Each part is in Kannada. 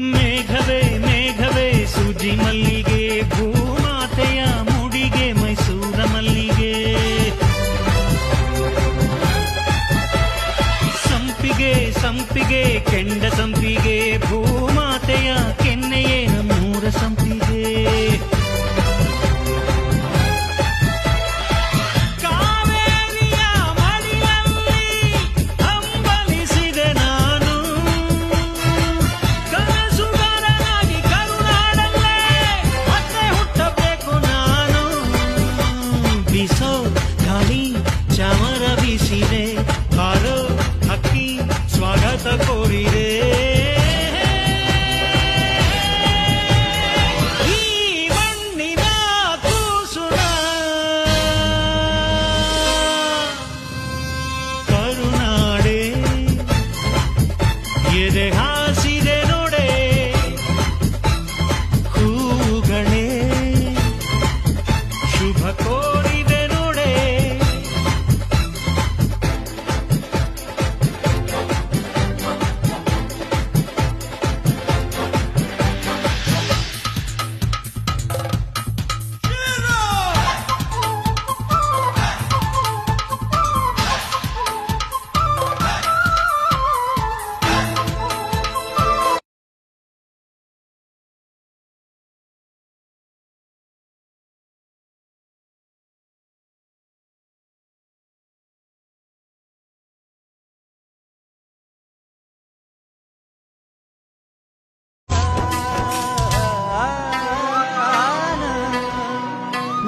ಮೇಘವೇ ಮೇಘವೇ ಸೂಜಿ ಮಲ್ಲಿಗೆ, ಭೂಮಾತೆಯ ಮುಡಿಗೆ ಮೈಸೂರ ಮಲ್ಲಿಗೆ. ಸಂಪಿಗೆ ಸಂಪಿಗೆ ಕೆಂಡ ಸಂಪಿಗೆ, ಭೂಮಾತೆಯ ಕೆನ್ನೆಯೇ ನಮ್ಮೂರ ಸಂಪಿಗೆ. ಬೀಸೋ ಗಾಳಿ ಚಾಮರ ಬೀಸಿದೆ, ಹಾರೋ ಹಕ್ಕಿ ಸ್ವಾಗತ ಕೋರಿದೆ. ಈ ಮಣ್ಣಿನ ಕೂಸುನ ಕರುನಾಡೆ ಎದೆ ಹಾಸಿದೆ ನೋಡೆ, ಹೂಗಳೇ ಶುಭ ಕೋರಿದೆ ನೋಡೆ.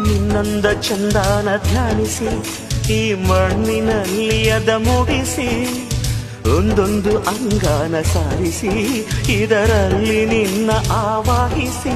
ನಿನ್ನಂದ ಚಂದಾನ ಧ್ಯಾನಿಸಿ, ಈ ಮಣ್ಣಿನಲ್ಲಿ ಅದ ಮೂಡಿಸಿ, ಒಂದೊಂದು ಅಂಗಾನ ಸಾರಿಸಿ, ಇದರಲ್ಲಿ ನಿನ್ನ ಆವಾಹಿಸಿ.